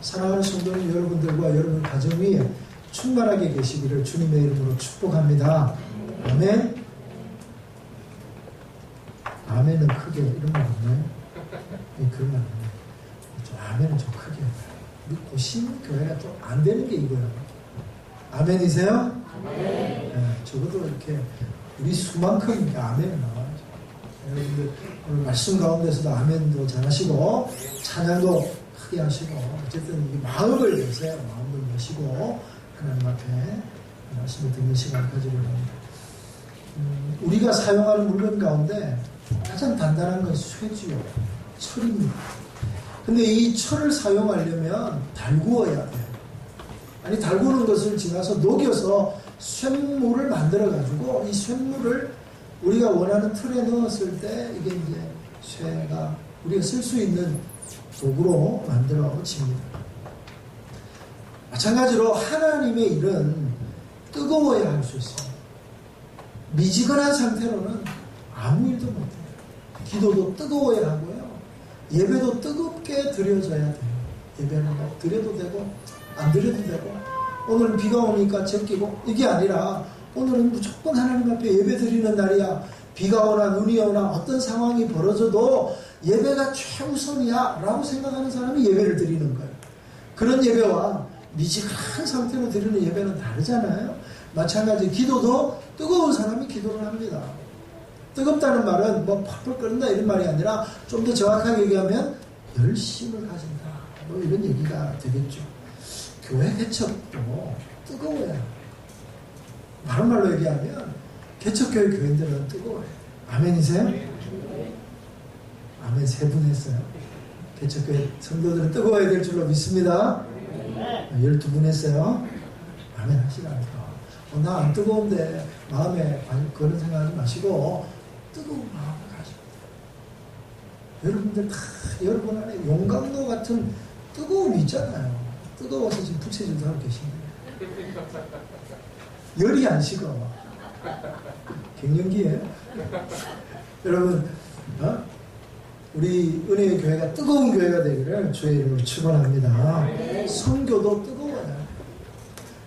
사랑하는 성도님 여러분들과 여러분 가정 위에 충만하게 계시기를 주님의 이름으로 축복합니다. 아멘. 아멘은 크게 이런 말 없나요? 그런 말 없나요? 아멘은 좀 크게. 우리 고심 교회가 좀 안 되는 게 이거예요. 아멘이세요? 네, 적어도 이렇게 우리 수만큼 아멘을 나와요. 여러분들 오늘 말씀 가운데서도 아멘도 잘하시고 찬양도 크게 하시고 어쨌든 마음을 여세요. 마음을 여시고 하나님 앞에 말씀을 듣는 시간을 가지려고 합니다. 우리가 사용하는 물건 가운데 가장 단단한 건 쇠지요. 철입니다. 근데 이 철을 사용하려면 달구어야 돼요. 아니 달구는 것을 지나서 녹여서 쇳물을 만들어가지고 이 쇳물을 우리가 원하는 틀에 넣었을 때 이게 이제 쇠가 우리가 쓸 수 있는 도구로 만들어집니다. 마찬가지로 하나님의 일은 뜨거워야 할 수 있어요. 미지근한 상태로는 아무 일도 못해요. 기도도 뜨거워야 하고요. 예배도 뜨겁게 드려져야 돼요. 예배는 뭐 드려도 되고 안 드려도 되고 오늘은 비가 오니까 제끼고 이게 아니라 오늘은 무조건 하나님 앞에 예배 드리는 날이야. 비가 오나 눈이 오나 어떤 상황이 벌어져도 예배가 최우선이야 라고 생각하는 사람이 예배를 드리는 거예요. 그런 예배와 미지근한 상태로 드리는 예배는 다르잖아요. 마찬가지 기도도 뜨거운 사람이 기도를 합니다. 뜨겁다는 말은 뭐 펄펄 끓는다 이런 말이 아니라 좀 더 정확하게 얘기하면 열심을 가진다 뭐 이런 얘기가 되겠죠. 교회 개척도 뜨거워요. 다른 말로 얘기하면 개척교회 교인들은 뜨거워요. 아멘이세요? 아멘 3분 했어요. 개척교회 성도들은 뜨거워야 될 줄로 믿습니다. 12분 했어요. 아멘 하시라니까. 나 안 뜨거운데 마음에 그런 생각하지 마시고 뜨거운 마음을 가지고 여러분들 다 여러분 안에 용광로 같은 뜨거움이 있잖아요. 뜨거워서 지금 부채질도 하고 계십니다. 열이 안 식어. 갱년기예요. 여러분 우리 은혜의 교회가 뜨거운 교회가 되기를 주의 이름으로 축원합니다. 선교도 뜨거워요.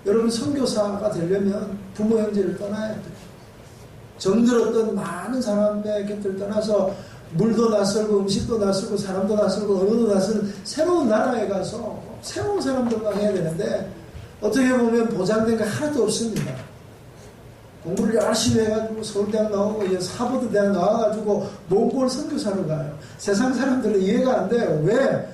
여러분 선교사가 되려면 부모 형제를 떠나야 돼요. 정들었던 많은 사람의 곁을 떠나서 물도 낯설고 음식도 낯설고 사람도 낯설고 언어도 낯설은 새로운 나라에 가서 새로운 사람들과 해야 되는데 어떻게 보면 보장된 게 하나도 없습니다. 공부를 열심히 해가지고 서울대학 나오고 하버드대학 나와가지고 몽골 선교사로 가요. 세상 사람들은 이해가 안 돼요. 왜?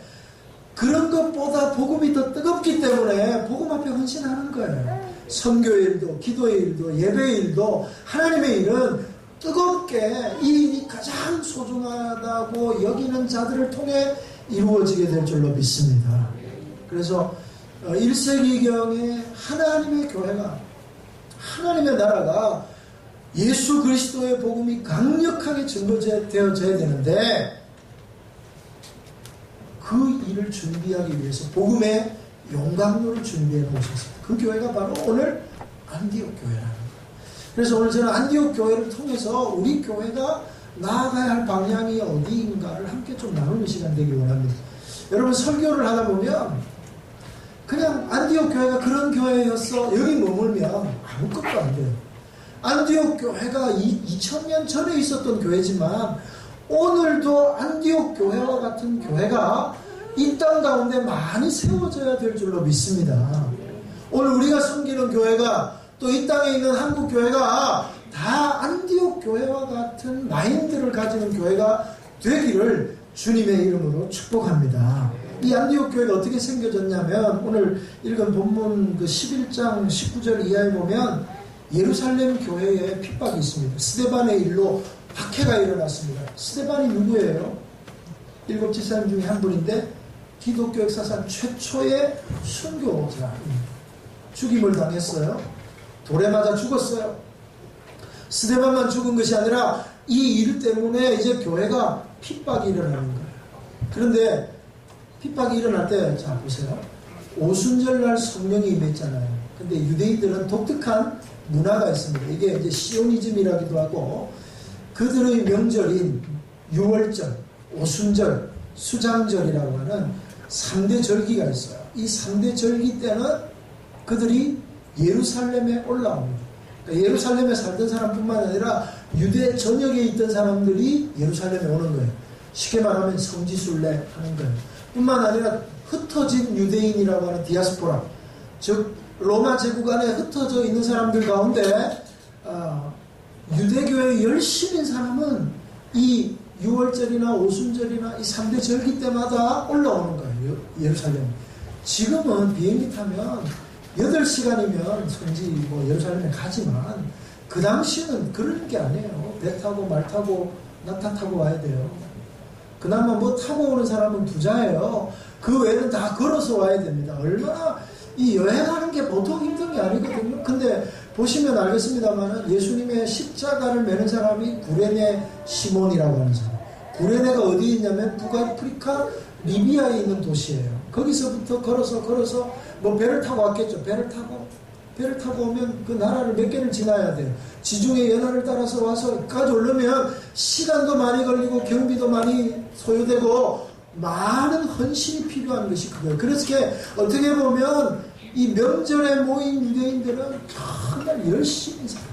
그런 것보다 복음이 더 뜨겁기 때문에 복음 앞에 헌신하는 거예요. 선교의 일도 기도의 일도 예배의 일도 하나님의 일은 뜨겁게 이 일이 가장 소중하다고 여기는 자들을 통해 이루어지게 될 줄로 믿습니다. 그래서 1세기경에 하나님의 교회가 하나님의 나라가 예수 그리스도의 복음이 강력하게 증거되어져야 되는데 그 일을 준비하기 위해서 복음의 용광로를 준비해 놓으셨습니다. 그 교회가 바로 오늘 안디옥 교회라는 거예요. 그래서 오늘 저는 안디옥 교회를 통해서 우리 교회가 나아가야 할 방향이 어디인가를 함께 좀 나누는 시간 되길 원합니다. 여러분 설교를 하다 보면 그냥 안디옥 교회가 그런 교회였어 여기 머물면 아무것도 안 돼요. 안디옥 교회가 2000년 전에 있었던 교회지만 오늘도 안디옥 교회와 같은 교회가 이 땅 가운데 많이 세워져야 될 줄로 믿습니다. 오늘 우리가 섬기는 교회가 또 이 땅에 있는 한국 교회가 다 안디옥 교회와 같은 마인드를 가지는 교회가 되기를 주님의 이름으로 축복합니다. 이 안디옥 교회가 어떻게 생겨졌냐면 오늘 읽은 본문 그 11장 19절 이하에 보면 예루살렘 교회에 핍박이 있습니다. 스데반의 일로 박해가 일어났습니다. 스데반이 누구예요? 7 지사님 중에 한 분인데 기독교 역사상 최초의 순교자입니다. 죽임을 당했어요. 돌에 맞아 죽었어요. 스데반만 죽은 것이 아니라 이 일 때문에 이제 교회가 핍박이 일어나는 거예요. 그런데 핍박이 일어날 때, 자 보세요. 오순절날 성령이 임했잖아요. 근데 유대인들은 독특한 문화가 있습니다. 이게 이제 시오니즘이라기도 하고 그들의 명절인 6월절, 오순절, 수장절이라고 하는 3대 절기가 있어요. 이 3대 절기 때는 그들이 예루살렘에 올라옵니다. 그러니까 예루살렘에 살던 사람뿐만 아니라 유대 전역에 있던 사람들이 예루살렘에 오는 거예요. 쉽게 말하면 성지순례 하는 거예요. 뿐만 아니라 흩어진 유대인이라고 하는 디아스포라, 즉 로마 제국 안에 흩어져 있는 사람들 가운데 유대교의 열심인 사람은 이 6월절이나 오순절이나 이 3대 절기 때마다 올라오는 거예요. 예루살렘. 지금은 비행기 타면 8시간이면 성지 예루살렘에 가지만 그 당시는 그런 게 아니에요. 배 타고 말 타고 낙타 타고 와야 돼요. 그나마 뭐 타고 오는 사람은 부자예요. 그 외에는 다 걸어서 와야 됩니다. 얼마나 이 여행하는 게 보통 힘든 게 아니거든요. 근데 보시면 알겠습니다만 예수님의 십자가를 매는 사람이 구레네 시몬이라고 하는 사람. 구레네가 어디에 있냐면 북아프리카 리비아에 있는 도시예요. 거기서부터 걸어서 뭐 배를 타고 왔겠죠. 배를 타고 오면 그 나라를 몇 개를 지나야 돼요. 지중해 연안을 따라서 와서 여기까지 오려면 시간도 많이 걸리고 경비도 많이 소요되고 많은 헌신이 필요한 것이 그거예요. 그래서 어떻게 보면 이 명절에 모인 유대인들은 정말 열심히 살아요.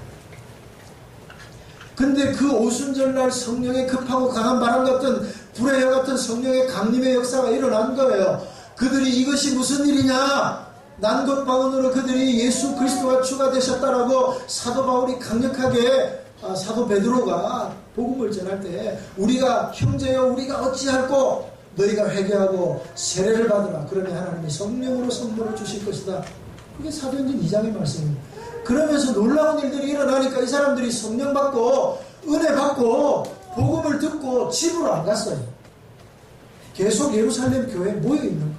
근데 그 오순절날 성령의 급하고 강한 바람 같은 불의 여 같은 성령의 강림의 역사가 일어난 거예요. 그들이 이것이 무슨 일이냐? 난곳방언으로 그들이 예수 그리스도가 주가 되셨다라고 사도 바울이 강력하게 사도 베드로가 복음을 전할 때 우리가 형제여 우리가 어찌할꼬 너희가 회개하고 세례를 받으라. 그러면 하나님이 성령으로 선물을 주실 것이다. 그게 사도행전 2장의 말씀입니다. 그러면서 놀라운 일들이 일어나니까 이 사람들이 성령 받고 은혜 받고 복음을 듣고 집으로 안 갔어요. 계속 예루살렘 교회에 모여 있는 거예요.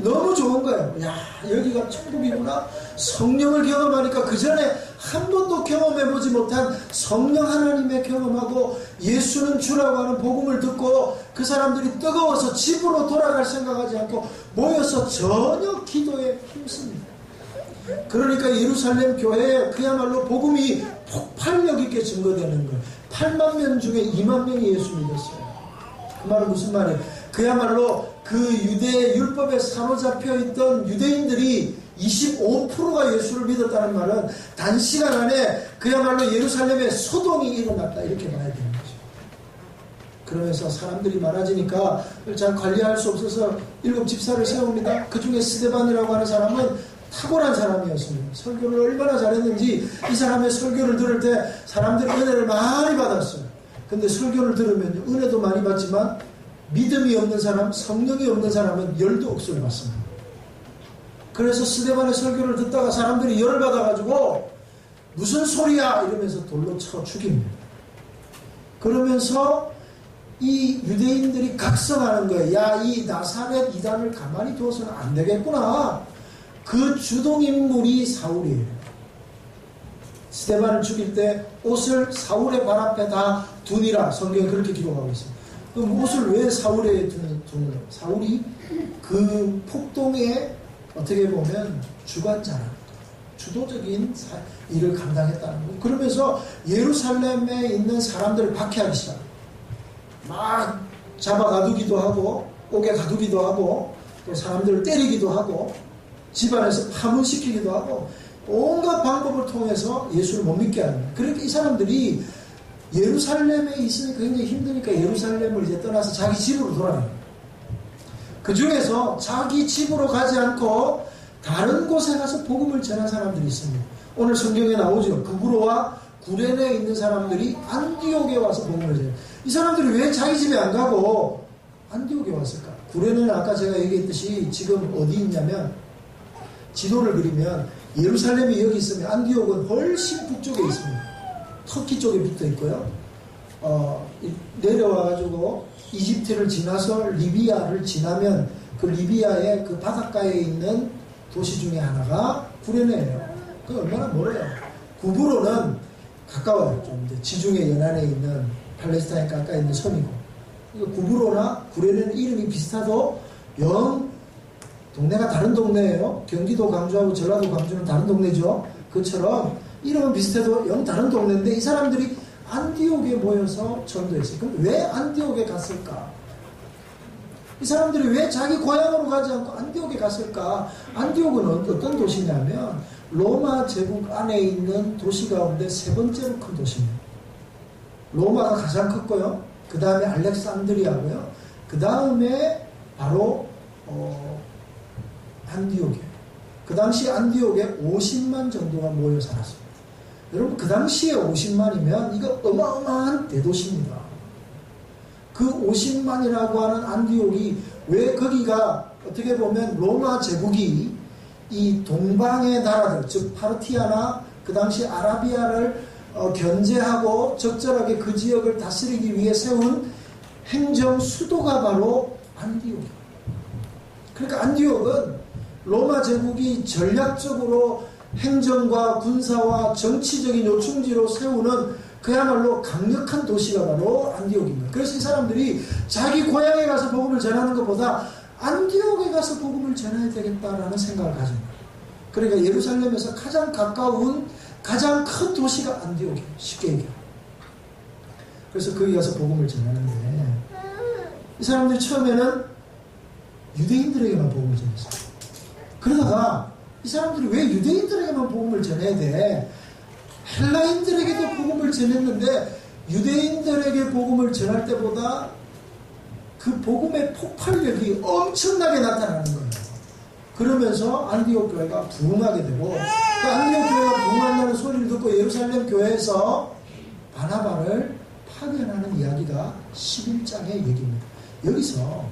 너무 좋은 거예요. 야, 여기가 천국이구나. 성령을 경험하니까 그 전에 한 번도 경험해보지 못한 성령 하나님의 경험하고 예수는 주라고 하는 복음을 듣고 그 사람들이 뜨거워서 집으로 돌아갈 생각하지 않고 모여서 전혀 기도에 힘씁니다. 그러니까 예루살렘 교회에 그야말로 복음이 폭발력 있게 증거되는 거예요. 8만 명 중에 2만 명이 예수 믿었어요. 그 말은 무슨 말이에요? 그야말로 그 유대 율법에 사로잡혀 있던 유대인들이 25%가 예수를 믿었다는 말은 단시간 안에 그야말로 예루살렘에 소동이 일어났다 이렇게 봐야 되는 거죠. 그러면서 사람들이 많아지니까 잘 관리할 수 없어서 7 집사를 세웁니다. 그 중에 스데반이라고 하는 사람은 탁월한 사람이었습니다. 설교를 얼마나 잘했는지 이 사람의 설교를 들을 때 사람들이 은혜를 많이 받았어요. 근데 설교를 들으면 은혜도 많이 받지만 믿음이 없는 사람, 성령이 없는 사람은 열도 억수를 받습니다. 그래서 스데반의 설교를 듣다가 사람들이 열을 받아가지고 무슨 소리야 이러면서 돌로 쳐 죽입니다. 그러면서 이 유대인들이 각성하는 거예요. 야, 이 나사렛 이단을 가만히 두어서는 안 되겠구나. 그 주동인물이 사울이에요. 스데반을 죽일 때 옷을 사울의 발 앞에 다 두니라. 성경에 그렇게 기록하고 있습니다. 그럼 옷을 왜 사울에 두는 거예요? 사울이 그 폭동에 어떻게 보면 주관자라. 주도적인 일을 감당했다는 거예요. 그러면서 예루살렘에 있는 사람들을 박해하기 시작해요. 막 잡아 가두기도 하고 옥에 가두기도 하고 또 사람들을 때리기도 하고 집안에서 파문시키기도 하고 온갖 방법을 통해서 예수를 못 믿게 하는 거예요. 그러니까 이 사람들이 예루살렘에 있으니까 굉장히 힘드니까 예루살렘을 이제 떠나서 자기 집으로 돌아가요. 그 중에서 자기 집으로 가지 않고 다른 곳에 가서 복음을 전한 사람들이 있습니다. 오늘 성경에 나오죠. 구브로와 구레네에 있는 사람들이 안디옥에 와서 복음을 전해요. 이 사람들이 왜 자기 집에 안 가고 안디옥에 왔을까? 구레네는 아까 제가 얘기했듯이 지금 어디 있냐면 지도를 그리면 예루살렘이 여기 있으면 안디옥은 훨씬 북쪽에 있습니다. 터키 쪽에 붙어 있고요. 내려와가지고 이집트를 지나서 리비아를 지나면 그 리비아의 그 바닷가에 있는 도시 중에 하나가 구레네예요. 그 얼마나 멀어요. 구브로는 가까워요. 좀 이제 지중해 연안에 있는 팔레스타인 가까이 있는 섬이고. 구브로나 구레네는 이름이 비슷하도 영 동네가 다른 동네예요. 경기도 광주하고 전라도 광주는 다른 동네죠. 그처럼 이름은 비슷해도 영 다른 동네인데 이 사람들이 안디옥에 모여서 전도했어요. 그럼 왜 안디옥에 갔을까? 이 사람들이 왜 자기 고향으로 가지 않고 안디옥에 갔을까? 안디옥은 어떤 도시냐면 로마 제국 안에 있는 도시 가운데 세 번째로 큰 도시입니다. 로마가 가장 컸고요. 그 다음에 알렉산드리아고요. 그 다음에 바로 안디옥이에요. 그 당시 안디옥에 50만 정도가 모여 살았습니다. 여러분 그 당시에 50만이면 이거 어마어마한 대도시입니다. 그 50만이라고 하는 안디옥이 왜 거기가 어떻게 보면 로마 제국이 이 동방의 나라들 즉 파르티아나 그 당시 아라비아를 견제하고 적절하게 그 지역을 다스리기 위해 세운 행정 수도가 바로 안디옥이에요. 그러니까 안디옥은 로마 제국이 전략적으로 행정과 군사와 정치적인 요충지로 세우는 그야말로 강력한 도시가 바로 안디옥입니다. 그래서 이 사람들이 자기 고향에 가서 복음을 전하는 것보다 안디옥에 가서 복음을 전해야 되겠다라는 생각을 가집니다. 그러니까 예루살렘에서 가장 가까운 가장 큰 도시가 안디옥이에요. 쉽게 얘기해요. 그래서 거기 가서 복음을 전하는데 이 사람들이 처음에는 유대인들에게만 복음을 전했어요. 그러다가 이 사람들이 왜 유대인들에게만 복음을 전해야 돼? 헬라인들에게도 복음을 전했는데 유대인들에게 복음을 전할 때보다 그 복음의 폭발력이 엄청나게 나타나는 거예요. 그러면서 안디옥 교회가 부흥하게 되고 그 안디옥 교회가 부흥한다는 소리를 듣고 예루살렘 교회에서 바나바를 파견하는 이야기가 11장의 얘기입니다. 여기서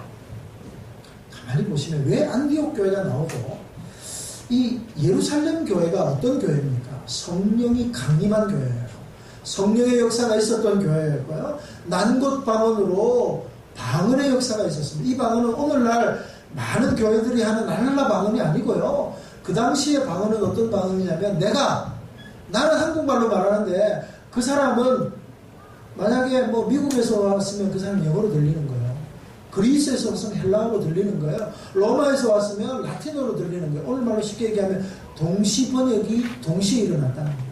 가만히 보시면 왜 안디옥 교회가 나오고 이 예루살렘 교회가 어떤 교회입니까? 성령이 강림한 교회예요. 성령의 역사가 있었던 교회였고요. 난곳 방언으로 방언의 역사가 있었습니다. 이 방언은 오늘날 많은 교회들이 하는 날라 방언이 아니고요. 그 당시의 방언은 어떤 방언이냐면 나는 한국말로 말하는데 그 사람은 만약에 뭐 미국에서 왔으면 그 사람은 영어로 들리는 거예요. 그리스에서 왔으면 헬라어로 들리는 거예요. 로마에서 왔으면 라틴어로 들리는 거예요. 오늘말로 쉽게 얘기하면 동시 번역이 동시에 일어났다는 거예요.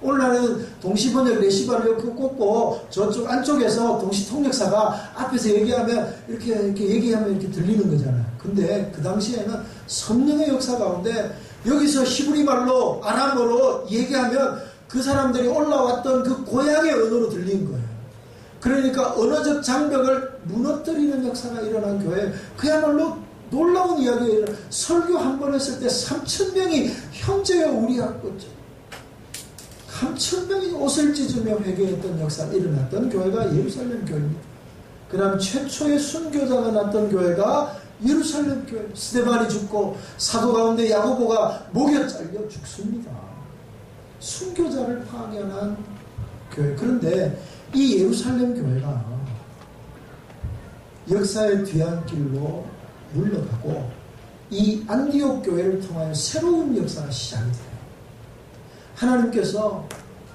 오늘날은 동시 번역 레시바를 이렇게 꽂고 저쪽 안쪽에서 동시 통역사가 앞에서 얘기하면 이렇게 얘기하면 이렇게 들리는 거잖아요. 근데 그 당시에는 성령의 역사 가운데 여기서 히브리 말로 아람어로 얘기하면 그 사람들이 올라왔던 그 고향의 언어로 들리는 거예요. 그러니까 언어적 장벽을 무너뜨리는 역사가 일어난 교회, 그야말로 놀라운 이야기예요. 설교 한 번 했을 때 3,000명이 형제여 우리 학교죠. 3,000명이 옷을 찢으며 회개했던 역사가 일어났던 교회가 예루살렘 교회입니다. 그 다음 최초의 순교자가 났던 교회가 예루살렘 교회. 스데반이 죽고 사도 가운데 야고보가 목에 잘려 죽습니다. 순교자를 파견한 교회. 그런데 이 예루살렘 교회가 역사의 뒤안길로 물러가고 이 안디옥 교회를 통하여 새로운 역사가 시작이 돼요. 하나님께서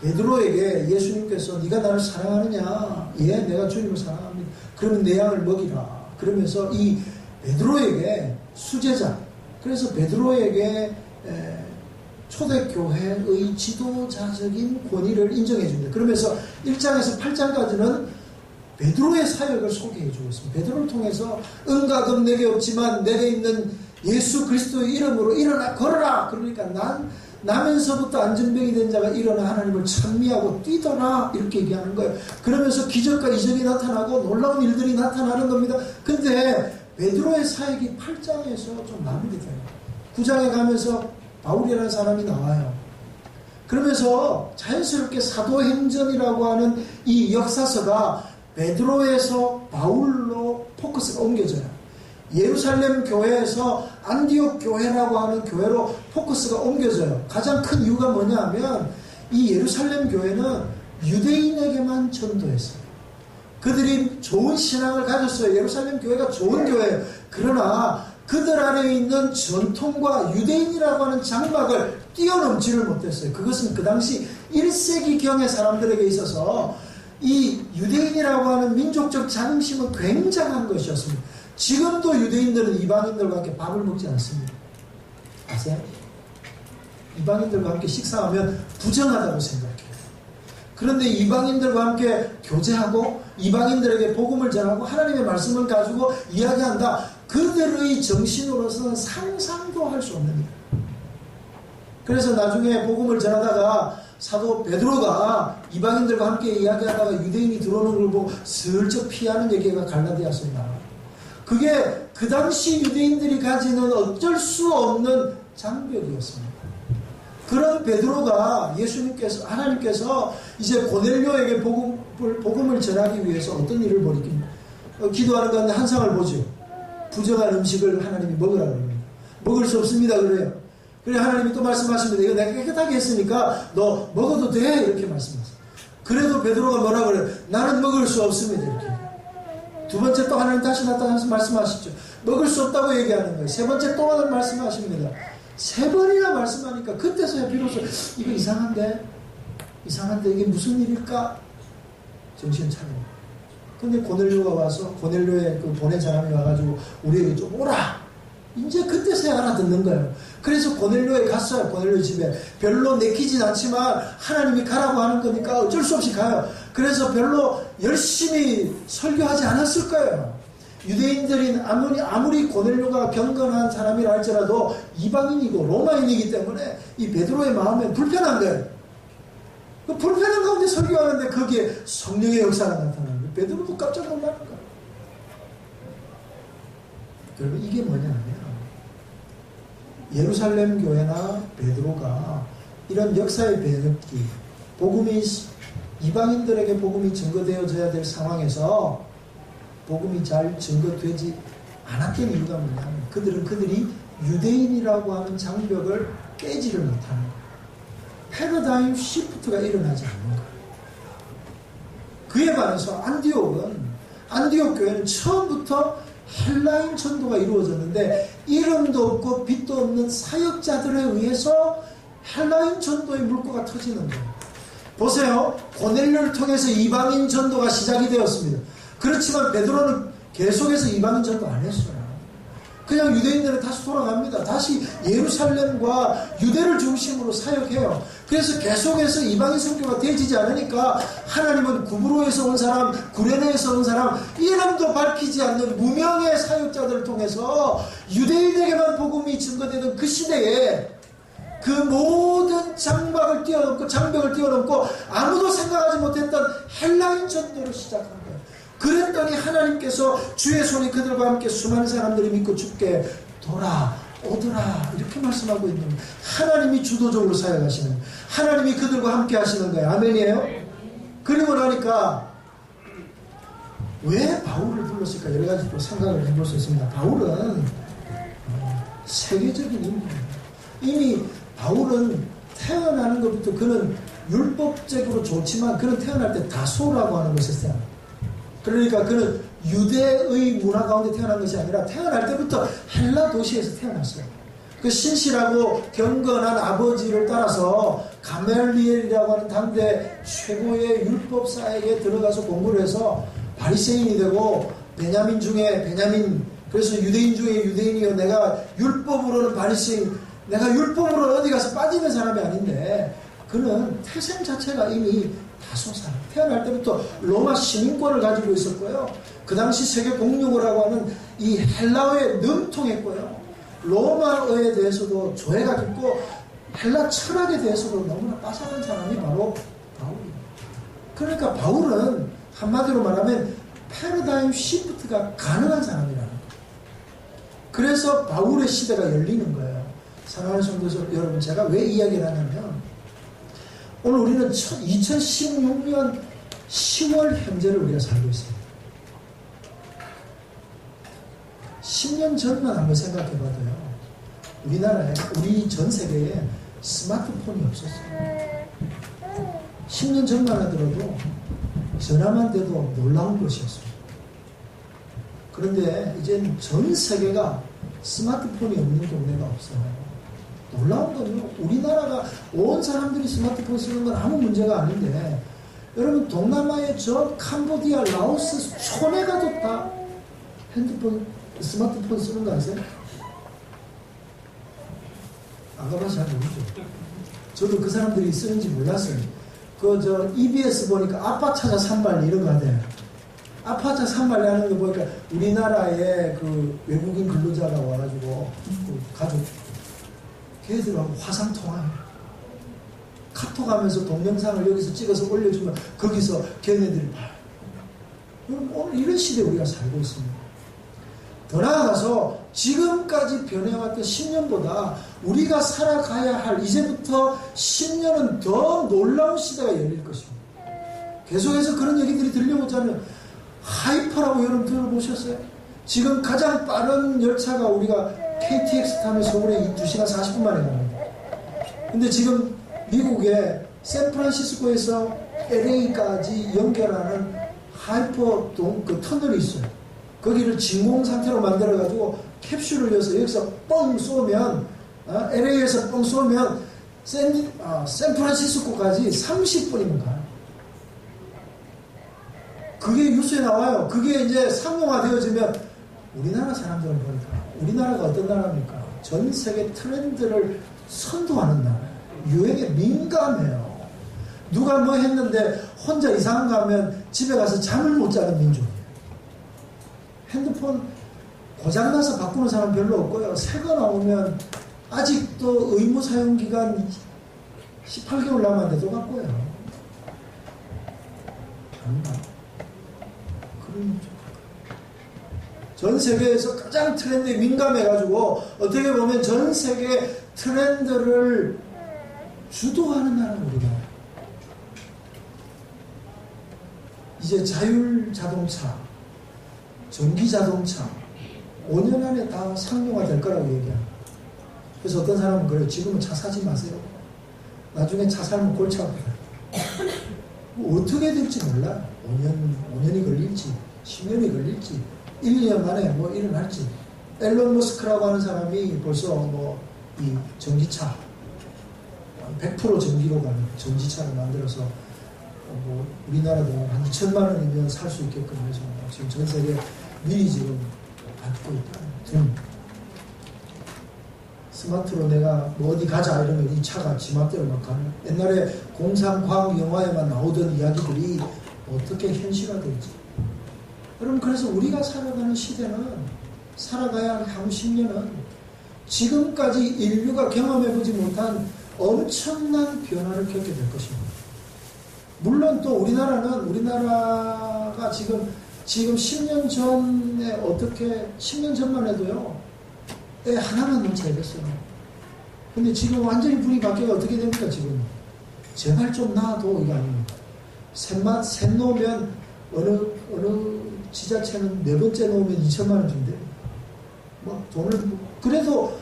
베드로에게 예수님께서 네가 나를 사랑하느냐? 예, 내가 주님을 사랑합니다. 그러면 내 양을 먹이라. 그러면서 이 베드로에게 수제자, 그래서 베드로에게 초대교회의 지도자적인 권위를 인정해 줍니다. 그러면서 1장에서 8장까지는 베드로의 사역을 소개해 주고 있습니다. 베드로를 통해서 은과 금 내게 없지만 내게 있는 예수 그리스도의 이름으로 일어나 걸어라. 그러니까 나면서부터 안전병이 된 자가 일어나 하나님을 찬미하고 뛰더라. 이렇게 얘기하는 거예요. 그러면서 기적과 이적이 나타나고 놀라운 일들이 나타나는 겁니다. 근데 베드로의 사역이 8장에서 좀 마무리돼요. 9장에 가면서 바울이라는 사람이 나와요. 그러면서 자연스럽게 사도행전이라고 하는 이 역사서가 베드로에서 바울로 포커스가 옮겨져요. 예루살렘 교회에서 안디옥 교회라고 하는 교회로 포커스가 옮겨져요. 가장 큰 이유가 뭐냐 하면 이 예루살렘 교회는 유대인에게만 전도했어요. 그들이 좋은 신앙을 가졌어요. 예루살렘 교회가 좋은 교회예요. 그러나 그들 안에 있는 전통과 유대인이라고 하는 장막을 뛰어넘지를 못했어요. 그것은 그 당시 1세기경의 사람들에게 있어서 이 유대인이라고 하는 민족적 자긍심은 굉장한 것이었습니다. 지금도 유대인들은 이방인들과 함께 밥을 먹지 않습니다. 아세요? 이방인들과 함께 식사하면 부정하다고 생각해요. 그런데 이방인들과 함께 교제하고 이방인들에게 복음을 전하고 하나님의 말씀을 가지고 이야기한다. 그들의 정신으로서는 상상도 할 수 없는 일. 그래서 나중에 복음을 전하다가 사도 베드로가 이방인들과 함께 이야기하다가 유대인이 들어오는 걸 보고 슬쩍 피하는 얘기가 갈라디아서에 나와요. 그게 그 당시 유대인들이 가지는 어쩔 수 없는 장벽이었습니다. 그런 베드로가 하나님께서 이제 고넬료에게 복음을 전하기 위해서 어떤 일을 벌이긴 기도하는 가운데 한 상을 보죠. 부정한 음식을 하나님이 먹으라고 합니다. 먹을 수 없습니다 그래요. 그래 하나님이 또 말씀하십니다. 이거 내가 깨끗하게 했으니까 너 먹어도 돼 이렇게 말씀하세요. 그래도 베드로가 뭐라 그래요? 나는 먹을 수 없습니다 이렇게. 두 번째 또 하나님 다시 나타나서 말씀하시죠. 먹을 수 없다고 얘기하는 거예요. 세 번째 또 하나님 말씀하십니다. 세 번이나 말씀하니까 그때서야 비로소 이거 이상한데 이게 무슨 일일까? 정신 차려요. 근데 고넬료가 와서 고넬료의 그 보낸 사람이 와가지고 우리에게 좀 오라. 이제 그때서야 알아듣는 거예요. 그래서 고넬료에 갔어요. 고넬료 집에. 별로 내키진 않지만 하나님이 가라고 하는 거니까 어쩔 수 없이 가요. 그래서 별로 열심히 설교하지 않았을 거예요. 유대인들인 아무리 고넬료가 경건한 사람이라 할지라도 이방인이고 로마인이기 때문에 이 베드로의 마음에 불편한 거예요. 그 불편한 가운데 설교하는데 거기에 성령의 역사가 나타나는 거예요. 베드로도 깜짝 놀라는 거예요. 여러분 이게 뭐냐면 예루살렘 교회나 베드로가 이런 역사의 배역기 복음이 이방인들에게 복음이 증거되어져야 될 상황에서 복음이 잘 증거되지 않았던 이유가 뭐냐면 그들이 유대인이라고 하는 장벽을 깨지를 못하는 거예요. 패러다임 시프트가 일어나지 않는 거예요. 그에 반해서 안디옥 교회는 처음부터 헬라인 전도가 이루어졌는데 이름도 없고 빛도 없는 사역자들에 의해서 헬라인 전도의 물꼬가 터지는 거예요. 보세요. 고넬료를 통해서 이방인 전도가 시작이 되었습니다. 그렇지만 베드로는 계속해서 이방인 전도 안 했어요. 그냥 유대인들은 다시 돌아갑니다. 다시 예루살렘과 유대를 중심으로 사역해요. 그래서 계속해서 이방인 선교가 되어지지 않으니까 하나님은 구브로에서 온 사람, 구레네에서 온 사람, 이름도 밝히지 않는 무명의 사역자들을 통해서 유대인에게만 복음이 증거되는 그 시대에 그 모든 장벽을 뛰어넘고 아무도 생각하지 못했던 헬라인 전도를 시작한 거예요. 그랬더니 하나님께서 주의 손이 그들과 함께 수많은 사람들이 믿고 주께 돌아오더라 이렇게 말씀하고 있는 거예요. 하나님이 주도적으로 사역하시는 거예요. 하나님이 그들과 함께 하시는 거예요. 아멘이에요? 그리고 나니까 왜 바울을 불렀을까 여러 가지 또 생각을 해볼 수 있습니다. 바울은 세계적인 인물이에요. 이미 바울은 태어나는 것부터 그는 율법적으로 좋지만 그는 태어날 때 다소라고 하는 것에서 태어납니다. 그러니까 그는 유대의 문화 가운데 태어난 것이 아니라 태어날 때부터 헬라 도시에서 태어났어요. 그 신실하고 경건한 아버지를 따라서 가멜리엘이라고 하는 당대 최고의 율법사에게 들어가서 공부를 해서 바리새인이 되고 그래서 유대인 중에 유대인이요 내가 율법으로는 바리새인 내가 율법으로 어디 가서 빠지는 사람이 아닌데 그는 태생 자체가 이미 다소사 태어날 때부터 로마 시민권을 가지고 있었고요. 그 당시 세계 공용어라고 하는 이 헬라어에 능통했고요. 로마어에 대해서도 조예가 깊고 헬라 철학에 대해서도 너무나 빠삭한 사람이 바로 바울입니다. 그러니까 바울은 한마디로 말하면 패러다임 시프트가 가능한 사람이라는 거예요. 그래서 바울의 시대가 열리는 거예요. 사랑하는 성도 여러분, 제가 왜 이야기를 하냐면 오늘 우리는 2016년 10월 현재를 우리가 살고 있습니다. 10년 전만 한번 생각해 봐도요. 우리나라에, 우리 전 세계에 스마트폰이 없었어요. 10년 전만 하더라도 전화만 돼도 놀라운 것이었어요. 그런데 이제는 전 세계가 스마트폰이 없는 동네가 없어요. 놀라운 건요, 우리나라가 온 사람들이 스마트폰 쓰는 건 아무 문제가 아닌데, 여러분, 동남아의 저 캄보디아, 라오스, 촌에 가도 다 스마트폰 쓰는 거 아세요? 안 가봐서 잘 모르죠. 저도 그 사람들이 쓰는지 몰랐어요. EBS 보니까 아빠 찾아 산발리 이런 거 하대요. 아빠 찾아 산발리 하는 거 보니까 우리나라에 그 외국인 근로자가 와가지고 그 가족 걔들하고 화상통화해요. 카톡하면서 동영상을 여기서 찍어서 올려주면 거기서 걔네들이 봐요. 오늘 이런 시대에 우리가 살고 있습니다. 더 나아가서 지금까지 변해왔던 10년보다 우리가 살아가야 할 이제부터 10년은 더 놀라운 시대가 열릴 것입니다. 계속해서 그런 얘기들이 들려오자면 하이퍼라고 여러분 들어보셨어요? 지금 가장 빠른 열차가 우리가 KTX 타면 서울에 2시간 40분 만에 갑니다. 근데 지금 미국의 샌프란시스코에서 LA까지 연결하는 하이퍼 그 터널이 있어요. 거기를 진공 상태로 만들어가지고 캡슐을 넣어서 여기서 뻥 쏘면 LA에서 뻥 쏘면 샌프란시스코까지 30분이면 가요. 그게 뉴스에 나와요. 그게 이제 상용화되어지면 우리나라 사람들은 보니까 우리나라가 어떤 나라입니까? 전 세계 트렌드를 선도하는 나라예요. 유행에 민감해요. 누가 뭐 했는데 혼자 이상한 거 하면 집에 가서 잠을 못 자는 민족이에요. 핸드폰 고장나서 바꾸는 사람 별로 없고요. 새 거 나오면 아직도 의무 사용 기간 18개월 남았는데도 바꿔요. 아닌가? 전 세계에서 가장 트렌드에 민감해가지고 어떻게 보면 전 세계 트렌드를 주도하는 나라는 우리나라. 이제 자율 자동차, 전기 자동차 5년 안에 다 상용화 될 거라고 얘기합니다. 그래서 어떤 사람은 그래요. 지금은 차 사지 마세요. 나중에 차 사면 골치 아파요. 뭐 어떻게 될지 몰라. 5년이 걸릴지 10년이 걸릴지 1, 2년 만에 뭐 일어날지. 앨런 머스크라고 하는 사람이 벌써 뭐 이 전기차 100% 전기로 가는 전지차를 만들어서 뭐 우리나라도 한 2천만 원이면 살 수 있게끔 해서 지금 전 세계 미리 지금 받고 있다. 스마트로 내가 뭐 어디 가자 이러면 이 차가 지 맘대로 막 가는. 옛날에 공상 과학 영화에만 나오던 이야기들이 어떻게 현실화될지. 여러분, 그래서 우리가 살아가는 시대는, 살아가야 할 향후 10년은 지금까지 인류가 경험해보지 못한 엄청난 변화를 겪게 될 것입니다. 물론 또 우리나라가 지금 10년 전에 어떻게 10년 전만 해도요, 애 하나만 놓지 않겠어요. 근데 지금 완전히 분위기 바뀌어가 어떻게 됩니까? 지금 제발 좀 놔둬 이거 아닙니까? 셋 놓으면 어느 지자체는 4번째 놓으면 2천만 원 준대요. 뭐 돈을 그래도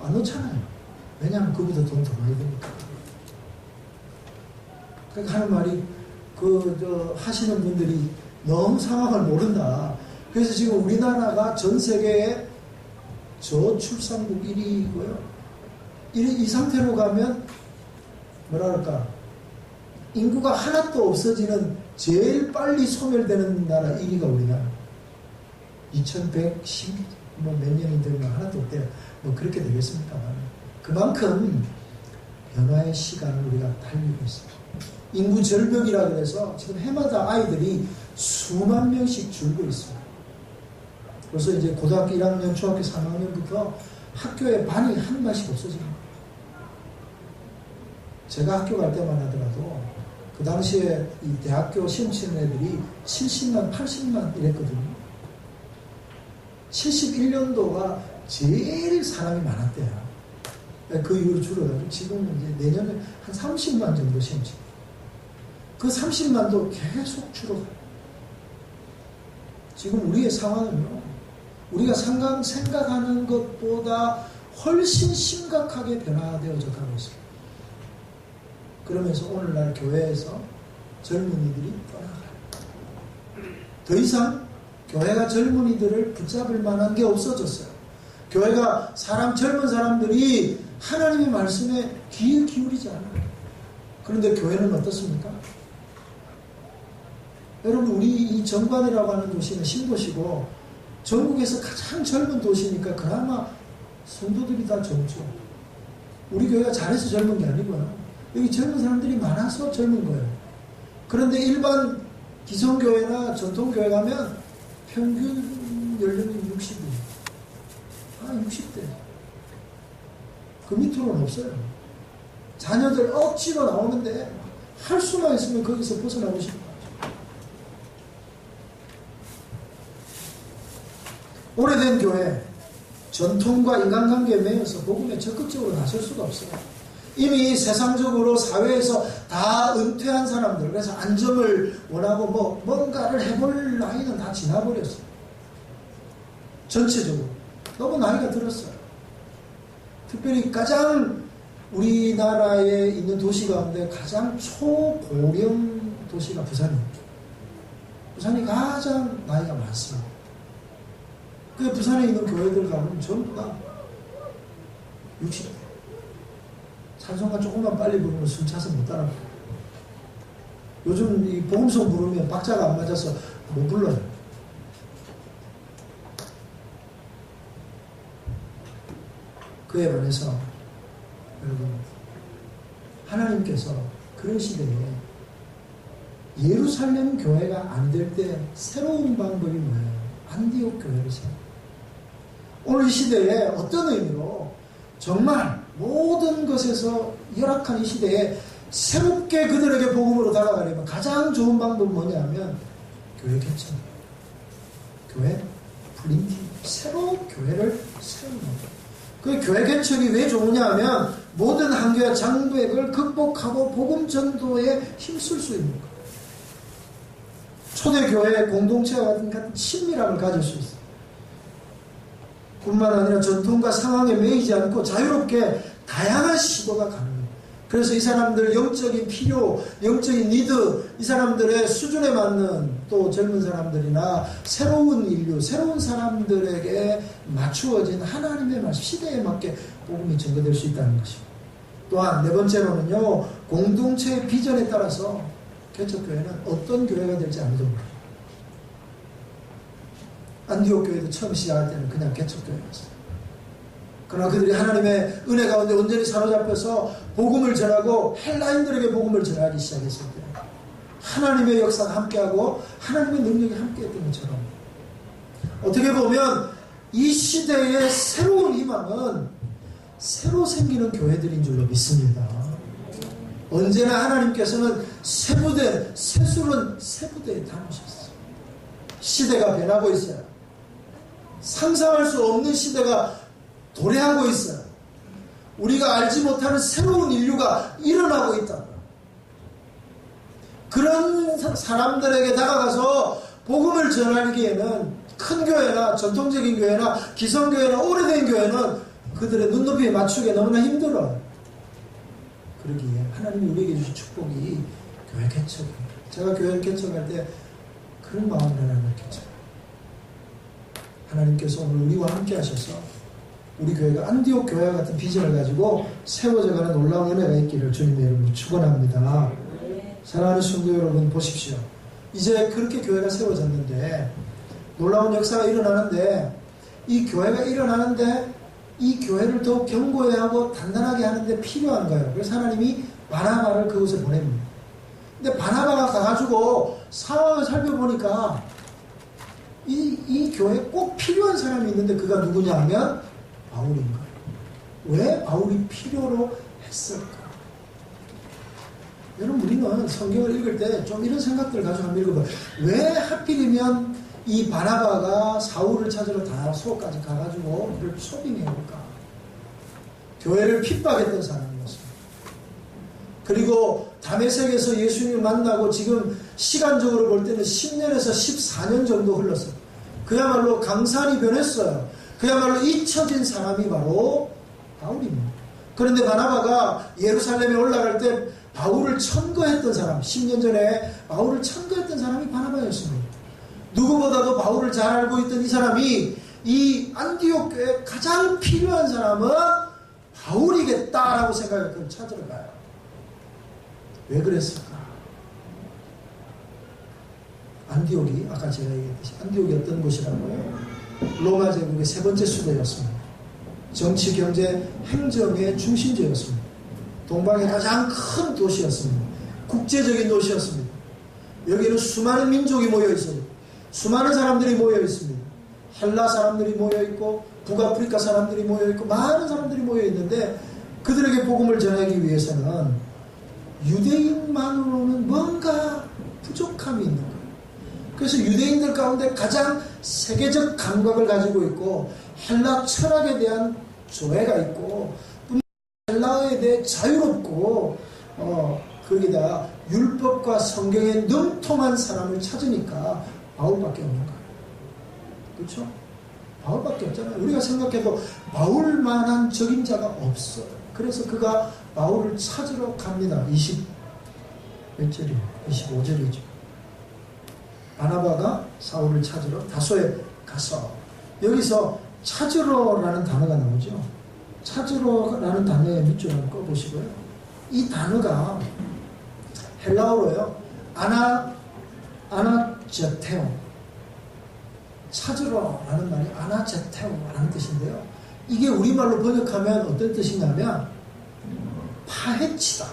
안 놓잖아요. 왜냐하면 그보다 돈 더 많이 되니까. 그러니까 하는 말이 하시는 분들이 너무 상황을 모른다. 그래서 지금 우리나라가 전 세계에 저출산국 1위고요. 이 상태로 가면 뭐랄까, 인구가 하나도 없어지는 제일 빨리 소멸되는 나라 1위가 우리나라. 2110 뭐 몇 년이 되면 하나도 없대요. 뭐 그렇게 되겠습니까만 그만큼 변화의 시간을 우리가 달리고 있습니다. 인구 절벽이라 그래서 지금 해마다 아이들이 수만 명씩 줄고 있습니다. 그래서 이제 고등학교 1학년, 중학교 3학년부터 학교에 반이 한 반씩 없어집니다. 제가 학교 갈 때만 하더라도 그 당시에 이 대학교 시험 치는 애들이 70만, 80만 이랬거든요. 71년도가 제일 사람이 많았대요. 그 이후로 줄어가지고 지금은 이제 내년에 한 30만 정도 시험 칩니다. 그 30만도 계속 줄어가요. 지금 우리의 상황은요, 우리가 생각하는 것보다 훨씬 심각하게 변화되어져 가고 있습니다. 그러면서 오늘날 교회에서 젊은이들이 떠나가요. 더 이상 교회가 젊은이들을 붙잡을 만한 게 없어졌어요. 교회가 젊은 사람들이 하나님의 말씀에 귀에 기울이지 않아요. 그런데 교회는 어떻습니까? 여러분, 우리 이 정관이라고 하는 도시는 신도시고 전국에서 가장 젊은 도시니까 그나마 성도들이 다 젊죠. 우리 교회가 잘해서 젊은 게 아니고요. 여기 젊은 사람들이 많아서 젊은 거예요. 그런데 일반 기성교회나 전통교회 가면 평균 연령이 60이에요. 60대. 그 밑으로는 없어요. 자녀들 억지로 나오는데 할 수만 있으면 거기서 벗어나고 싶어요. 오래된 교회, 전통과 인간관계에 매여서 복음에 적극적으로 나설 수가 없어요. 이미 세상적으로 사회에서 다 은퇴한 사람들, 그래서 안정을 원하고 뭔가를 해볼 나이는 다 지나버렸어요. 전체적으로. 너무 나이가 들었어요. 특별히 가장 우리나라에 있는 도시 가운데 가장 초고령 도시가 부산입니다. 부산이 가장 나이가 많습니다. 그 부산에 있는 교회들 가면 전부 다 60대. 찬송가 조금만 빨리 부르면 숨 차서 못 따라가요. 요즘 이 복음송 부르면 박자가 안 맞아서 못 불러요. 그에 반해서 여러분, 하나님께서 그런 시대에 예루살렘 교회가 안 될 때 새로운 방법이 뭐예요? 안디옥 교회를 세워요. 오늘 이 시대에 어떤 의미로 정말 모든 것에서 열악한 이 시대에 새롭게 그들에게 복음으로 다가가려면 가장 좋은 방법은 뭐냐면 교회 개척, 교회 플린팅, 새로운 교회를 세우는 거예요. 그 교회 개척이 왜 좋으냐 하면 모든 한계와 장벽을 극복하고 복음 전도에 힘쓸 수 있는 거예요. 초대교회 공동체와 같은 친밀함을 가질 수 있어요. 뿐만 아니라 전통과 상황에 매이지 않고 자유롭게 다양한 시도가 가능해요. 그래서 이 사람들 영적인 필요, 영적인 니드, 이 사람들의 수준에 맞는 또 젊은 사람들이나 새로운 인류, 새로운 사람들에게 맞추어진 하나님의 말씀, 시대에 맞게 복음이 전개될 수 있다는 것입니다. 또한 네 번째로는요, 공동체의 비전에 따라서 개척교회는 어떤 교회가 될지 아무도 몰라요. 안디옥 교회도 처음 시작할 때는 그냥 개척교회였어요. 그러나 그들이 하나님의 은혜 가운데 온전히 사로잡혀서 복음을 전하고 헬라인들에게 복음을 전하기 시작했을 때 하나님의 역사가 함께하고 하나님의 능력이 함께했던 것처럼 어떻게 보면 이 시대의 새로운 희망은 새로 생기는 교회들인 줄로 믿습니다. 언제나 하나님께서는 새술은 새 부대에 담으셨어요. 시대가 변하고 있어요. 상상할 수 없는 시대가 도래하고 있어요. 우리가 알지 못하는 새로운 인류가 일어나고 있다. 그런 사람들에게 다가가서 복음을 전하기에는 큰 교회나 전통적인 교회나 기성교회나 오래된 교회는 그들의 눈높이에 맞추기에 너무나 힘들어요. 그러기에 하나님이 우리에게 주신 축복이 교회 개척이에요. 제가 교회 개척할 때 그런 마음으로 하나님을 개척해요. 하나님께서 오늘 우리와 함께 하셔서 우리 교회가 안디옥 교회와 같은 비전을 가지고 세워져가는 놀라운 은혜가 있기를 주님의 이름으로 축원합니다. 사랑하는 성도 여러분, 보십시오. 이제 그렇게 교회가 세워졌는데 놀라운 역사가 일어나는데 이 교회가 일어나는데 이 교회를 더욱 견고히 하고 단단하게 하는데 필요한 거예요. 그래서 하나님이 바나바를 그곳에 보냅니다. 근데 바나바가 가가지고 상황을 살펴보니까 이 교회에 꼭 필요한 사람이 있는데 그가 누구냐 하면 바울인가? 왜 바울이 필요로 했을까? 여러분, 우리는 성경을 읽을 때 좀 이런 생각들을 가지고 한번 읽어봐요. 왜 하필이면 이 바나바가 사울을 찾으러 다소까지 가가지고 그를 초빙해올까? 교회를 핍박했던 사람이었습니다. 그리고 다메섹에서 예수님을 만나고 지금 시간적으로 볼 때는 10년에서 14년 정도 흘렀어요. 그야말로 강산이 변했어요. 그야말로 잊혀진 사람이 바로 바울입니다. 그런데 바나바가 예루살렘에 올라갈 때 바울을 천거했던 사람, 10년 전에 바울을 천거했던 사람이 바나바였습니다. 누구보다도 바울을 잘 알고 있던 이 사람이 이 안디옥 교회에 가장 필요한 사람은 바울이겠다라고 생각해 그를 찾으러 가요. 왜 그랬을까? 안디옥이 아까 제가 얘기했듯이 안디옥이 어떤 곳이라고요? 로마 제국의 세 번째 수도였습니다. 정치, 경제, 행정의 중심지였습니다. 동방의 가장 큰 도시였습니다. 국제적인 도시였습니다. 여기는 수많은 민족이 모여 있어요. 수많은 사람들이 모여 있습니다. 헬라 사람들이 모여 있고 북아프리카 사람들이 모여 있고 많은 사람들이 모여 있는데 그들에게 복음을 전하기 위해서는 유대인만으로는 뭔가 부족함이 있는 거예요. 그래서 유대인들 가운데 가장 세계적 감각을 가지고 있고 헬라 철학에 대한 조예가 있고 헬라어에 대해 자유롭고 거기다 율법과 성경에 능통한 사람을 찾으니까 바울밖에 없는 거예요. 그렇죠? 바울밖에 없잖아요. 우리가 생각해도 바울만한 적임자가 없어요. 그래서 그가 바울을 찾으러 갑니다. 25절이죠. 바나바가 사울을 찾으러 다소에 가서 여기서 찾으러라는 단어가 나오죠. 찾으러라는 단어의 밑줄 한번 꺼보시고요. 이 단어가 헬라어로요. 아나제테오 찾으러라는 말이 아나제테오라는 뜻인데요. 이게 우리말로 번역하면 어떤 뜻이냐면 파헤치다,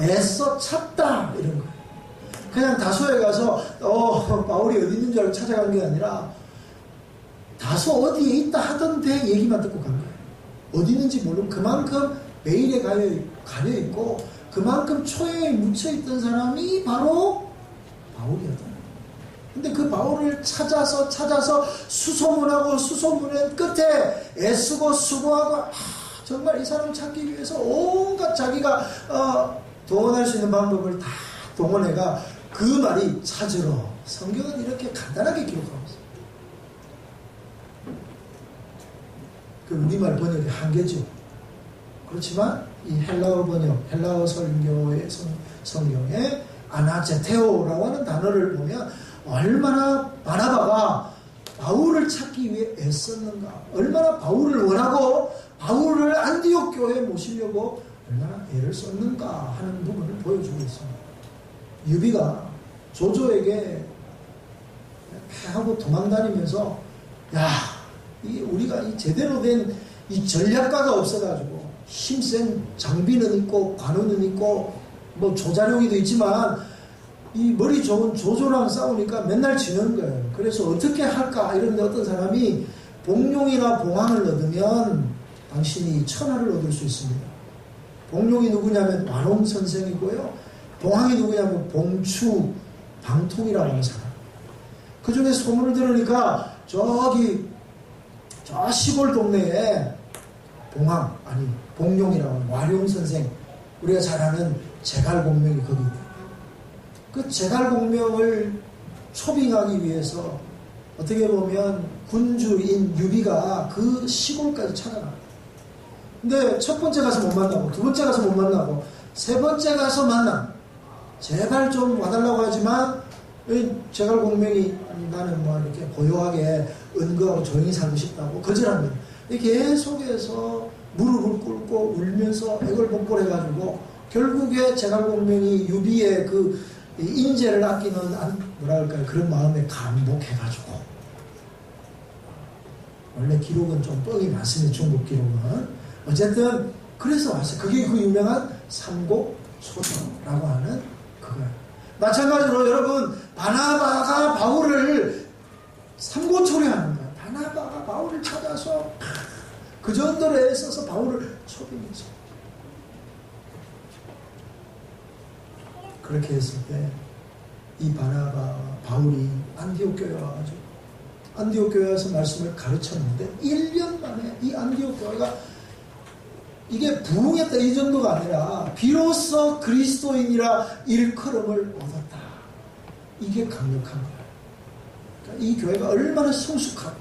애써 찾다 이런 거예요. 그냥 다소에 가서 바울이 어디 있는 줄 알고 찾아간 게 아니라 다소 어디에 있다 하던데 얘기만 듣고 간 거예요. 어디 있는지 모르고 그만큼 매일에 가려있고 그만큼 초예에 묻혀있던 사람이 바로 바울이었다. 근데 그 바울을 찾아서 수소문하고 수소문한 끝에 애쓰고 수고하고 정말 이 사람을 찾기 위해서 온갖 자기가 동원할 수 있는 방법을 다 동원해가 그 말이 찾으러. 성경은 이렇게 간단하게 기록하고 있어요. 그 우리말 번역의 한계죠. 그렇지만 이 헬라어 번역, 헬라어 설교의 성경에 아나제테오라고 하는 단어를 보면 얼마나 바나바가 바울을 찾기 위해 애썼는가, 얼마나 바울을 원하고 바울을 안디옥 교회에 모시려고 얼마나 애를 썼는가 하는 부분을 보여주고 있습니다. 유비가 조조에게 패하고 도망다니면서 우리가 이 제대로 된 이 전략가가 없어가지고 힘센 장비는 있고 관우는 있고 뭐 조자룡이도 있지만 이 머리 좋은 조조랑 싸우니까 맨날 지는 거예요. 그래서 어떻게 할까 이런데 어떤 사람이 봉룡이나 봉황을 얻으면 당신이 천하를 얻을 수 있습니다. 봉룡이 누구냐면 완홍 선생이고요. 봉황이 누구냐면 봉추 방통이라고 하는 사람. 그 중에 소문을 들으니까 저 시골 동네에 봉룡이라고 하는 완홍 선생, 우리가 잘 아는 제갈공명이 거기 있다. 그 제갈공명을 초빙하기 위해서 어떻게 보면 군주인 유비가 그 시골까지 찾아갑니다. 근데 첫 번째 가서 못 만나고, 두 번째 가서 못 만나고, 세 번째 가서 만나. 제발 좀 와달라고 하지만 제갈공명이 나는 뭐 이렇게 고요하게 은거하고 조용히 살고 싶다고 거절합니다. 계속해서 무릎을 꿇고 울면서 애걸복걸해가지고 결국에 제갈공명이 유비의 그 인재를 아끼는 뭐랄까요, 그런 마음에 감복해가지고, 원래 기록은 좀 뻥이 많습니다. 중국 기록은. 어쨌든 그래서 왔어요. 그게 그 유명한 삼곡초정라고 하는 그거예요. 마찬가지로 여러분, 바나바가 바울을 삼고초려하는 거예요. 바나바가 바울을 찾아서 그 정도로 애써서 바울을 초빙해서, 그렇게 했을 때 이 바울이 안디옥 교회에 와가지고 안디옥 교회에 와서 말씀을 가르쳤는데 1년 만에 이 안디옥 교회가 이게 부흥했다 이 정도가 아니라 비로소 그리스도인이라 일컬음을 얻었다. 이게 강력한 거예요. 그러니까 이 교회가 얼마나 성숙하고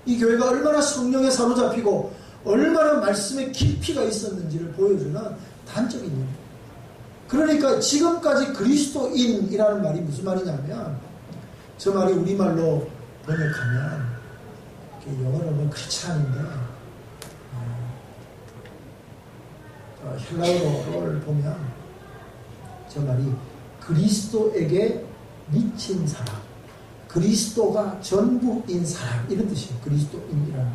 이 교회가 얼마나 성령에 사로잡히고 얼마나 말씀의 깊이가 있었는지를 보여주는 단적인 일입니다. 그러니까 지금까지 그리스도인이라는 말이 무슨 말이냐면, 저 말이 우리말로 번역하면 영어로는 크리스찬인데 헬라어를 보면 저 말이 그리스도에게 미친 사람, 그리스도가 전부인 사람, 이런 뜻이에요. 그리스도인이라는.